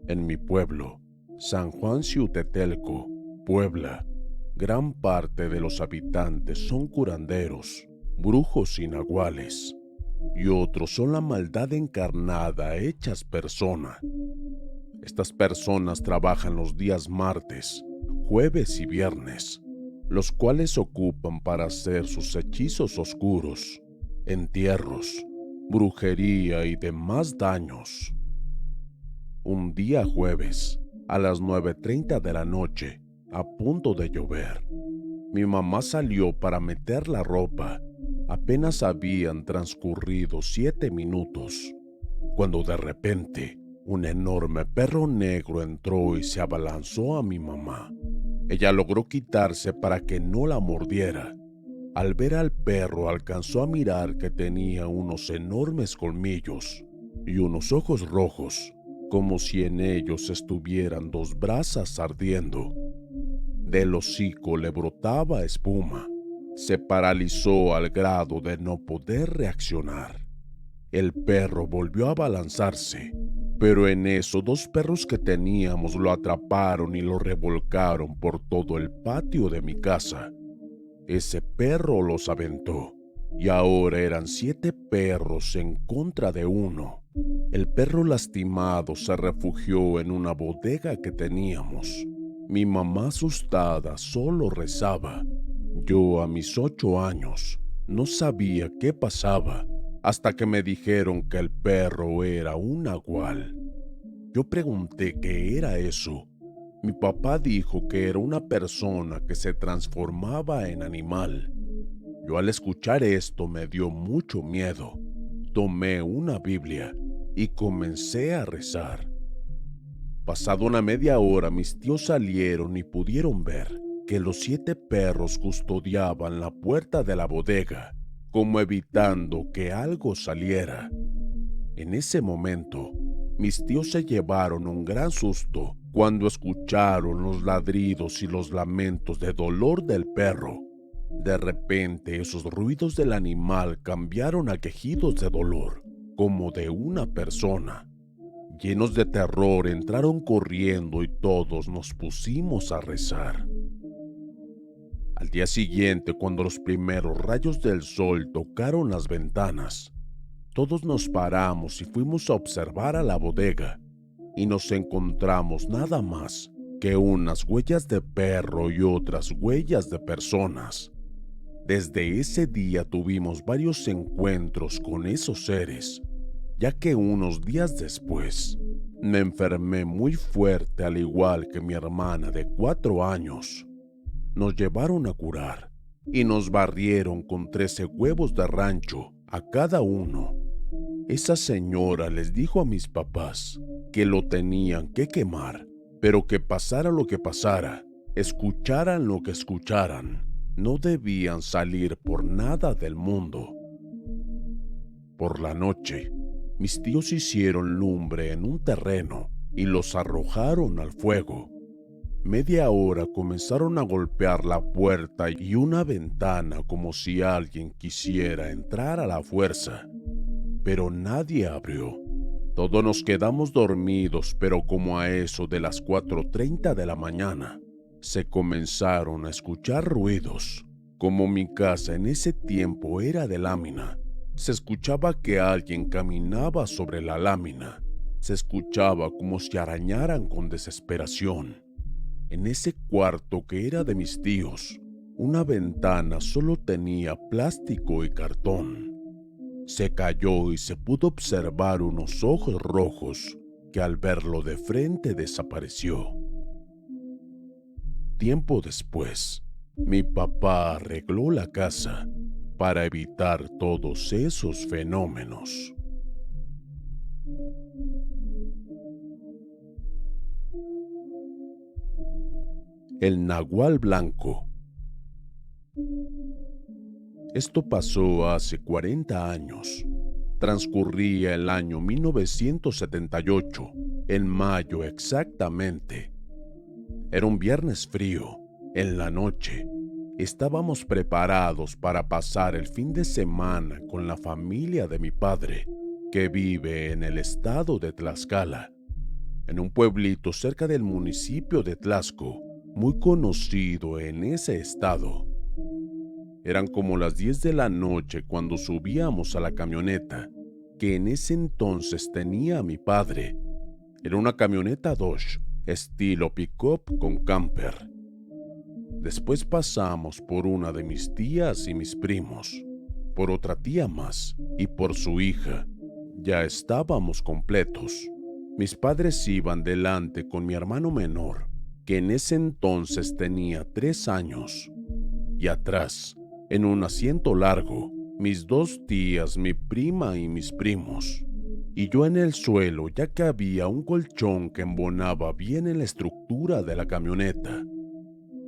En mi pueblo, San Juan Ciutetelco, Puebla, gran parte de los habitantes son curanderos, brujos y nahuales, y otros son la maldad encarnada hechas persona. Estas personas trabajan los días martes, jueves y viernes, los cuales ocupan para hacer sus hechizos oscuros, entierros, brujería y demás daños. Un día jueves, a las 9:30 de la noche, a punto de llover, mi mamá salió para meter la ropa. Apenas habían transcurrido 7 minutos, cuando de repente un enorme perro negro entró y se abalanzó a mi mamá. Ella logró quitarse para que no la mordiera. Al ver al perro alcanzó a mirar que tenía unos enormes colmillos y unos ojos rojos, como si en ellos estuvieran 2 brasas ardiendo. Del hocico le brotaba espuma. Se paralizó al grado de no poder reaccionar. El perro volvió a abalanzarse, pero en eso 2 perros que teníamos lo atraparon y lo revolcaron por todo el patio de mi casa. Ese perro los aventó, y ahora eran 7 perros en contra de uno. El perro lastimado se refugió en una bodega que teníamos. Mi mamá asustada solo rezaba. Yo, a mis 8 años, no sabía qué pasaba hasta que me dijeron que el perro era un nahual. Yo pregunté qué era eso. Mi papá dijo que era una persona que se transformaba en animal. Yo, al escuchar esto, me dio mucho miedo. Tomé una Biblia y comencé a rezar. Pasado una media hora, mis tíos salieron y pudieron ver que los 7 perros custodiaban la puerta de la bodega, como evitando que algo saliera. En ese momento, mis tíos se llevaron un gran susto cuando escucharon los ladridos y los lamentos de dolor del perro. De repente, esos ruidos del animal cambiaron a quejidos de dolor, como de una persona. Llenos de terror, entraron corriendo y todos nos pusimos a rezar. Al día siguiente, cuando los primeros rayos del sol tocaron las ventanas, todos nos paramos y fuimos a observar a la bodega, y nos encontramos nada más que unas huellas de perro y otras huellas de personas. Desde ese día tuvimos varios encuentros con esos seres, ya que unos días después me enfermé muy fuerte, al igual que mi hermana de 4 años. Nos llevaron a curar y nos barrieron con 13 huevos de rancho a cada uno. Esa señora les dijo a mis papás que lo tenían que quemar, pero que pasara lo que pasara, escucharan lo que escucharan, no debían salir por nada del mundo. Por la noche, mis tíos hicieron lumbre en un terreno y los arrojaron al fuego. Media hora comenzaron a golpear la puerta y una ventana como si alguien quisiera entrar a la fuerza, pero nadie abrió. Todos nos quedamos dormidos, pero como a eso de las 4:30 de la mañana, se comenzaron a escuchar ruidos. Como mi casa en ese tiempo era de lámina, se escuchaba que alguien caminaba sobre la lámina. Se escuchaba como si arañaran con desesperación. En ese cuarto que era de mis tíos, una ventana solo tenía plástico y cartón. Se cayó y se pudo observar unos ojos rojos que al verlo de frente desapareció. Tiempo después, mi papá arregló la casa para evitar todos esos fenómenos. El nahual blanco. Esto pasó hace 40 años. Transcurría el año 1978, en mayo exactamente. Era un viernes frío. En la noche, estábamos preparados para pasar el fin de semana con la familia de mi padre, que vive en el estado de Tlaxcala. en un pueblito cerca del municipio de Tlaxco, muy conocido en ese estado. Eran como las 10 de la noche cuando subíamos a la camioneta, que en ese entonces tenía mi padre. Era una camioneta Dodge, estilo pick-up con camper. Después pasamos por una de mis tías y mis primos, por otra tía más y por su hija. Ya estábamos completos. Mis padres iban delante con mi hermano menor, que en ese entonces tenía 3 años. Y atrás, en un asiento largo, mis 2 tías, mi prima y mis primos. Y yo en el suelo, ya que había un colchón que embonaba bien en la estructura de la camioneta.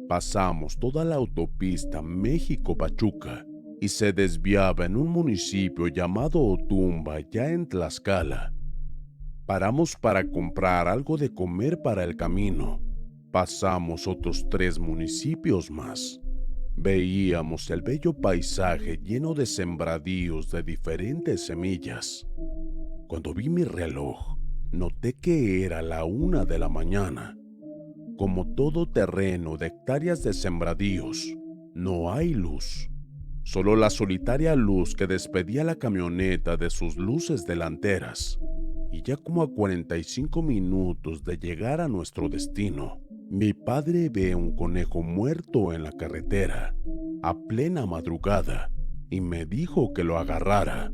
Pasamos toda la autopista México-Pachuca y se desviaba en un municipio llamado Otumba, ya en Tlaxcala. Paramos para comprar algo de comer para el camino. Pasamos otros 3 municipios más. Veíamos el bello paisaje lleno de sembradíos de diferentes semillas. Cuando vi mi reloj, noté que era la 1 de la mañana. Como todo terreno de hectáreas de sembradíos, no hay luz. Solo la solitaria luz que despedía la camioneta de sus luces delanteras. Y ya como a 45 minutos de llegar a nuestro destino, mi padre ve un conejo muerto en la carretera, a plena madrugada, y me dijo que lo agarrara.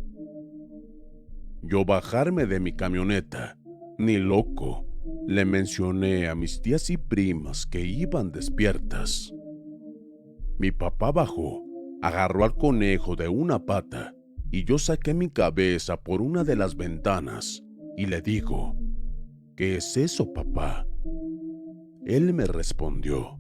Yo bajarme de mi camioneta, ni loco, le mencioné a mis tías y primas que iban despiertas. Mi papá bajó, agarró al conejo de una pata, y yo saqué mi cabeza por una de las ventanas, y le digo, ¿qué es eso, papá? Él me respondió,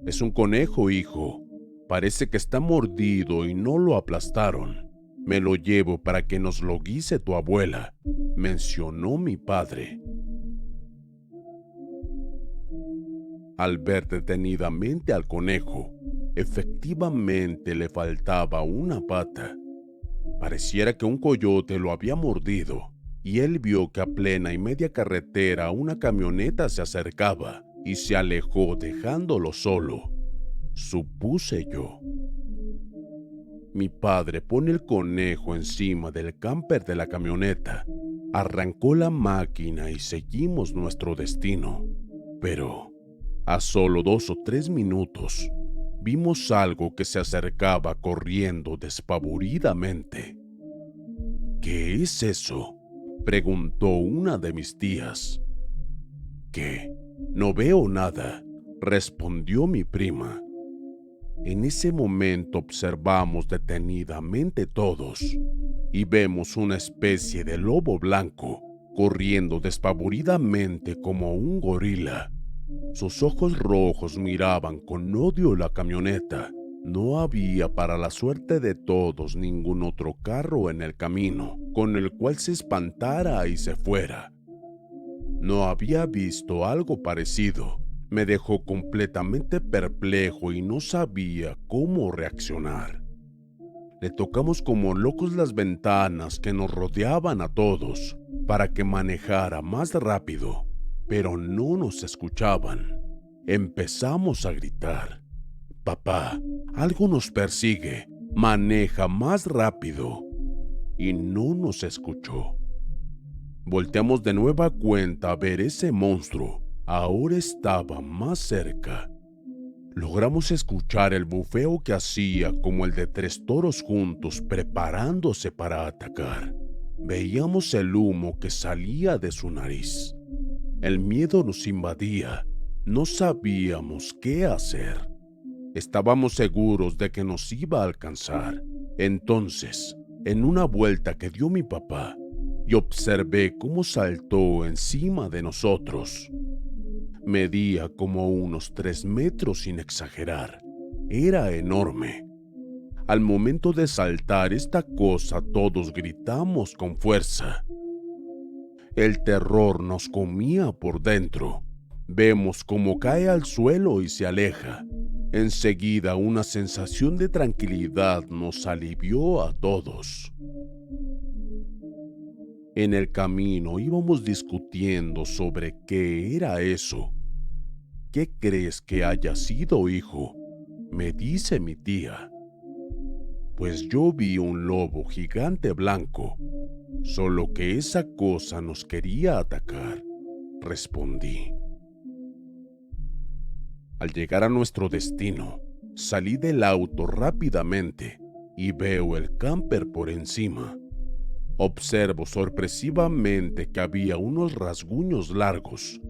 es un conejo, hijo. Parece que está mordido y no lo aplastaron. Me lo llevo para que nos lo guise tu abuela, mencionó mi padre. Al ver detenidamente al conejo, efectivamente le faltaba una pata. Pareciera que un coyote lo había mordido, y él vio que a plena y media carretera una camioneta se acercaba y se alejó dejándolo solo. Supuse yo. Mi padre pone el conejo encima del camper de la camioneta, arrancó la máquina y seguimos nuestro destino. Pero, a solo 2 o 3 minutos, vimos algo que se acercaba corriendo despavoridamente. ¿Qué es eso?, preguntó una de mis tías. ¿Qué? No veo nada, respondió mi prima. En ese momento observamos detenidamente todos y vemos una especie de lobo blanco corriendo despavoridamente como un gorila. Sus ojos rojos miraban con odio la camioneta. No había, para la suerte de todos, ningún otro carro en el camino con el cual se espantara y se fuera. No había visto algo parecido. Me dejó completamente perplejo y no sabía cómo reaccionar. Le tocamos como locos las ventanas que nos rodeaban a todos para que manejara más rápido, pero no nos escuchaban. Empezamos a gritar, «Papá, algo nos persigue, maneja más rápido», y no nos escuchó. Volteamos de nueva cuenta a ver ese monstruo. Ahora estaba más cerca. Logramos escuchar el bufeo que hacía como el de 3 toros juntos preparándose para atacar. Veíamos el humo que salía de su nariz. El miedo nos invadía. No sabíamos qué hacer. Estábamos seguros de que nos iba a alcanzar. Entonces, en una vuelta que dio mi papá, y observé cómo saltó encima de nosotros. Medía como unos 3 metros sin exagerar. Era enorme. Al momento de saltar esta cosa todos gritamos con fuerza. El terror nos comía por dentro. Vemos cómo cae al suelo y se aleja. Enseguida una sensación de tranquilidad nos alivió a todos. En el camino íbamos discutiendo sobre qué era eso. ¿Qué crees que haya sido, hijo?, me dice mi tía. Pues yo vi un lobo gigante blanco, solo que esa cosa nos quería atacar, respondí. Al llegar a nuestro destino, salí del auto rápidamente y veo el camper por encima. Observo sorpresivamente que había unos rasguños largos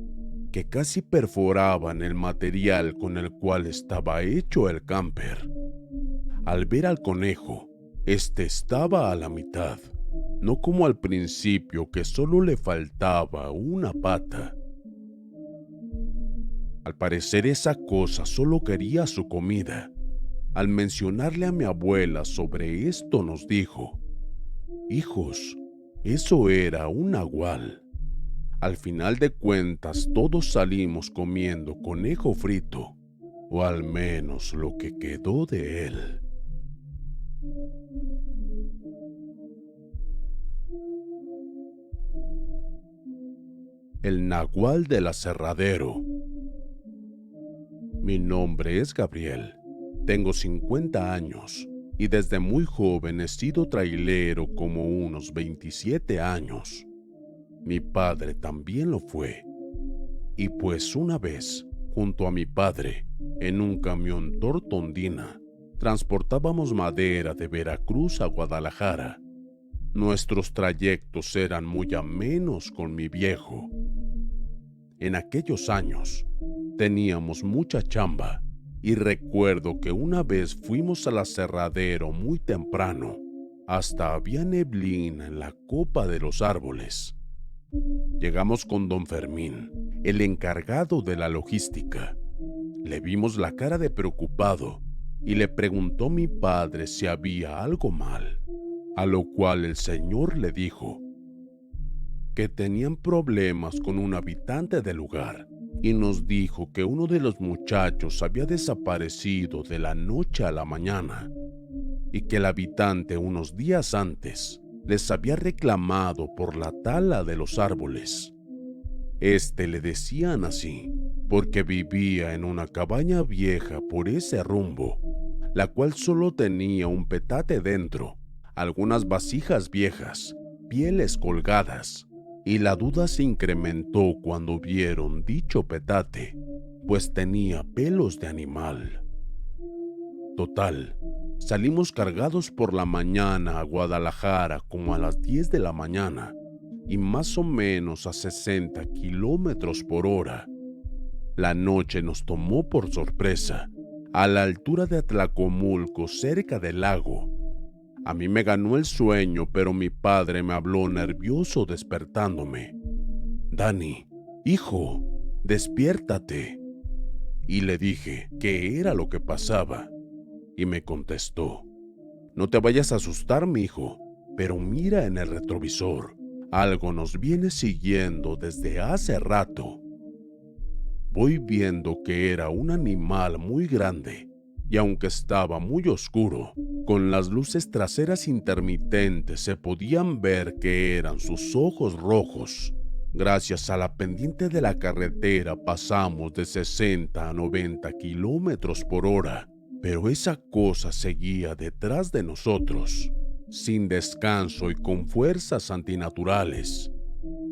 que casi perforaban el material con el cual estaba hecho el camper. Al ver al conejo, este estaba a la mitad, no como al principio que solo le faltaba una pata. Al parecer esa cosa solo quería su comida. Al mencionarle a mi abuela sobre esto nos dijo: hijos, eso era un nagual. Al final de cuentas todos salimos comiendo conejo frito, o al menos lo que quedó de él. El nagual del aserradero. Mi nombre es Gabriel, tengo 50 años y desde muy joven he sido trailero como unos 27 años. Mi padre también lo fue. Y pues una vez, junto a mi padre, en un camión Tortondina, transportábamos madera de Veracruz a Guadalajara. Nuestros trayectos eran muy amenos con mi viejo. En aquellos años, teníamos mucha chamba y recuerdo que una vez fuimos al aserradero muy temprano, hasta había neblina en la copa de los árboles. Llegamos con don Fermín, el encargado de la logística. Le vimos la cara de preocupado y le preguntó mi padre si había algo mal, a lo cual el señor le dijo que tenían problemas con un habitante del lugar y nos dijo que uno de los muchachos había desaparecido de la noche a la mañana y que el habitante unos días antes les había reclamado por la tala de los árboles. Le decían así porque vivía en una cabaña vieja por ese rumbo, la cual solo tenía un petate dentro, algunas vasijas viejas, pieles colgadas, y la duda se incrementó cuando vieron dicho petate, pues tenía pelos de animal. Total, salimos cargados por la mañana a Guadalajara como a las 10 de la mañana y más o menos a 60 kilómetros por hora. La noche nos tomó por sorpresa, a la altura de Atlacomulco, cerca del lago. A mí me ganó el sueño, pero mi padre me habló nervioso despertándome. Dani, hijo, despiértate. Y le dije qué era lo que pasaba. Y me contestó: no te vayas a asustar, mi hijo, pero mira en el retrovisor. Algo nos viene siguiendo desde hace rato. Voy viendo que era un animal muy grande, y aunque estaba muy oscuro, con las luces traseras intermitentes se podían ver que eran sus ojos rojos. Gracias a la pendiente de la carretera pasamos de 60 a 90 kilómetros por hora, pero esa cosa seguía detrás de nosotros, sin descanso y con fuerzas antinaturales.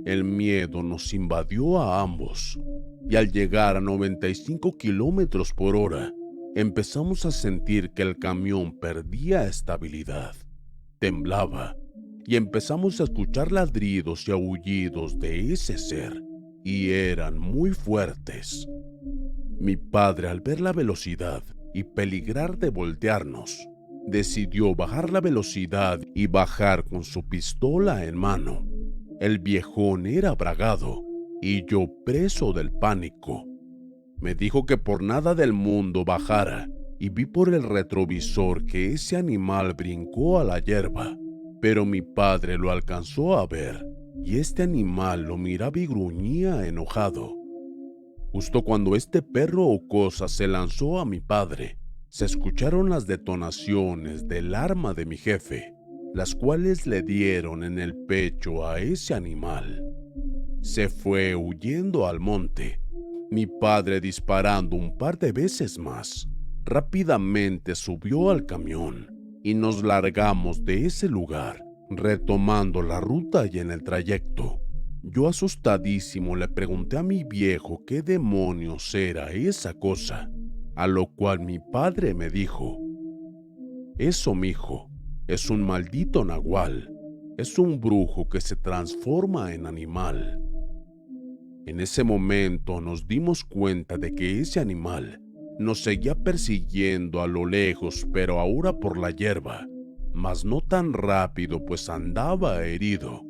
El miedo nos invadió a ambos, y al llegar a 95 kilómetros por hora, empezamos a sentir que el camión perdía estabilidad, temblaba, y empezamos a escuchar ladridos y aullidos de ese ser, y eran muy fuertes. Mi padre, al ver la velocidad y peligrar de voltearnos, decidió bajar la velocidad y bajar con su pistola en mano. El viejón era bragado y yo preso del pánico. Me dijo que por nada del mundo bajara y vi por el retrovisor que ese animal brincó a la hierba, pero mi padre lo alcanzó a ver y este animal lo miraba y gruñía enojado. Justo cuando este perro o cosa se lanzó a mi padre, se escucharon las detonaciones del arma de mi jefe, las cuales le dieron en el pecho a ese animal. Se fue huyendo al monte, mi padre disparando un par de veces más. Rápidamente subió al camión y nos largamos de ese lugar, retomando la ruta y en el trayecto. Yo asustadísimo le pregunté a mi viejo qué demonios era esa cosa, a lo cual mi padre me dijo: «Eso, mijo, es un maldito nahual, es un brujo que se transforma en animal». En ese momento nos dimos cuenta de que ese animal nos seguía persiguiendo a lo lejos, pero ahora por la hierba, mas no tan rápido, pues andaba herido.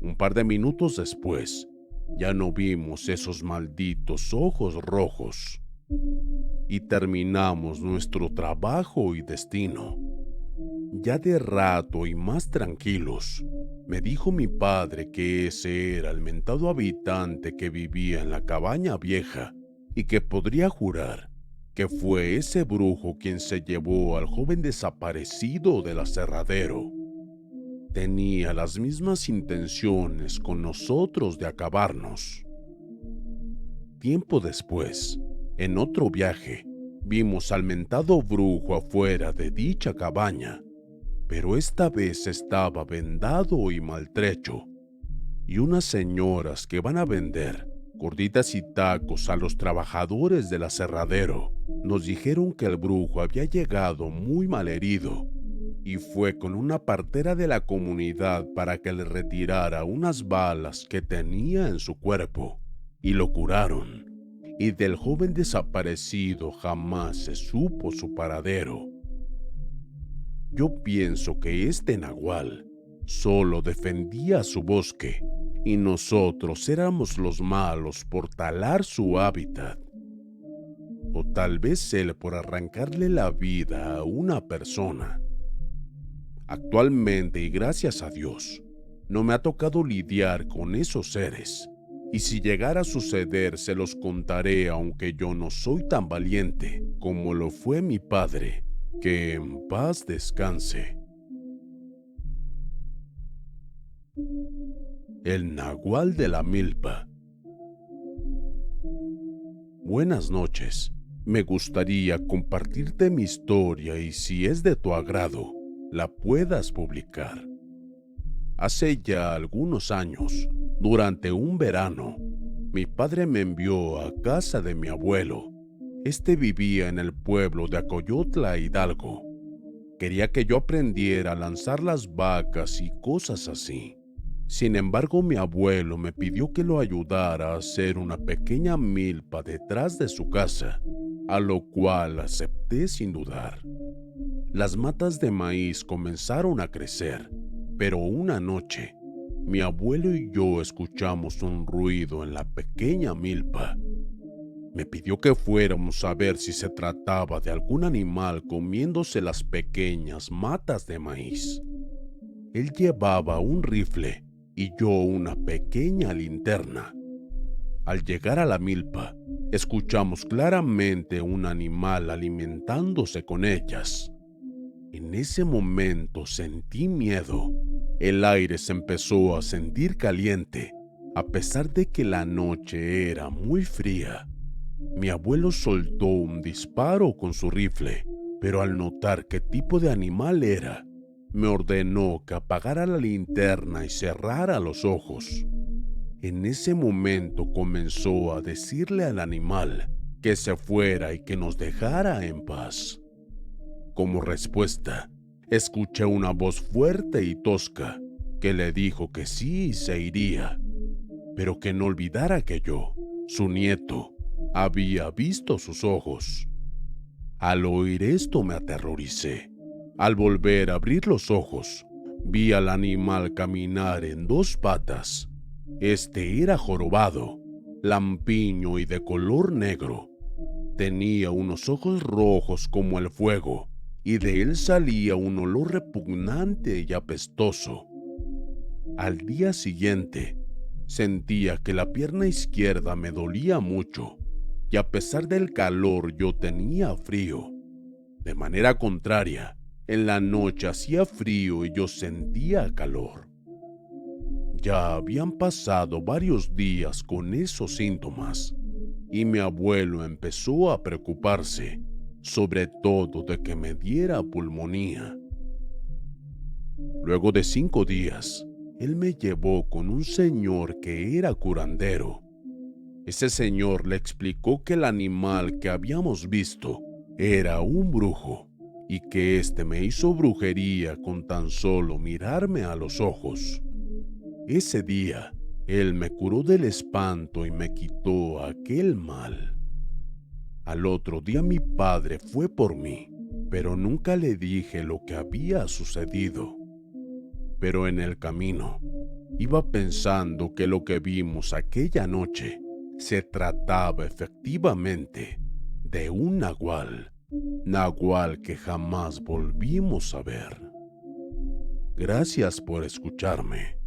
Un par de minutos después, ya no vimos esos malditos ojos rojos y terminamos nuestro trabajo y destino. Ya de rato y más tranquilos, me dijo mi padre que ese era el mentado habitante que vivía en la cabaña vieja y que podría jurar que fue ese brujo quien se llevó al joven desaparecido del aserradero. Tenía las mismas intenciones con nosotros de acabarnos. Tiempo después, en otro viaje, vimos al mentado brujo afuera de dicha cabaña, pero esta vez estaba vendado y maltrecho, y unas señoras que van a vender gorditas y tacos a los trabajadores del aserradero nos dijeron que el brujo había llegado muy malherido y fue con una partera de la comunidad para que le retirara unas balas que tenía en su cuerpo, y lo curaron, y del joven desaparecido jamás se supo su paradero. Yo pienso que este nahual solo defendía su bosque y nosotros éramos los malos por talar su hábitat. O tal vez él por arrancarle la vida a una persona. Actualmente, y gracias a Dios, no me ha tocado lidiar con esos seres, y si llegara a suceder se los contaré, aunque yo no soy tan valiente como lo fue mi padre, que en paz descanse. El nahual de la milpa. Buenas noches. Me gustaría compartirte mi historia y si es de tu agrado, la puedas publicar. Hace ya algunos años, durante un verano, mi padre me envió a casa de mi abuelo. Este vivía en el pueblo de Acoyotla, Hidalgo. Quería que yo aprendiera a lanzar las vacas y cosas así. Sin embargo, mi abuelo me pidió que lo ayudara a hacer una pequeña milpa detrás de su casa, a lo cual acepté sin dudar. Las matas de maíz comenzaron a crecer, pero una noche, mi abuelo y yo escuchamos un ruido en la pequeña milpa. Me pidió que fuéramos a ver si se trataba de algún animal comiéndose las pequeñas matas de maíz. Él llevaba un rifle y yo una pequeña linterna. Al llegar a la milpa, escuchamos claramente un animal alimentándose con ellas. En ese momento sentí miedo. El aire se empezó a sentir caliente, a pesar de que la noche era muy fría. Mi abuelo soltó un disparo con su rifle, pero al notar qué tipo de animal era, me ordenó que apagara la linterna y cerrara los ojos. En ese momento comenzó a decirle al animal que se fuera y que nos dejara en paz. Como respuesta, escuché una voz fuerte y tosca que le dijo que sí se iría, pero que no olvidara que yo, su nieto, había visto sus ojos. Al oír esto me aterroricé. Al volver a abrir los ojos, vi al animal caminar en dos patas. Este era jorobado, lampiño y de color negro. Tenía unos ojos rojos como el fuego, y de él salía un olor repugnante y apestoso. Al día siguiente, sentía que la pierna izquierda me dolía mucho, y a pesar del calor yo tenía frío. De manera contraria, En la noche hacía frío y yo sentía calor. Ya habían pasado varios días con esos síntomas y mi abuelo empezó a preocuparse, sobre todo de que me diera pulmonía. Luego de 5 días, él me llevó con un señor que era curandero. Ese señor le explicó que el animal que habíamos visto era un brujo y que éste me hizo brujería con tan solo mirarme a los ojos. Ese día, él me curó del espanto y me quitó aquel mal. Al otro día mi padre fue por mí, pero nunca le dije lo que había sucedido. Pero en el camino, iba pensando que lo que vimos aquella noche se trataba efectivamente de un nagual que jamás volvimos a ver. Gracias por escucharme.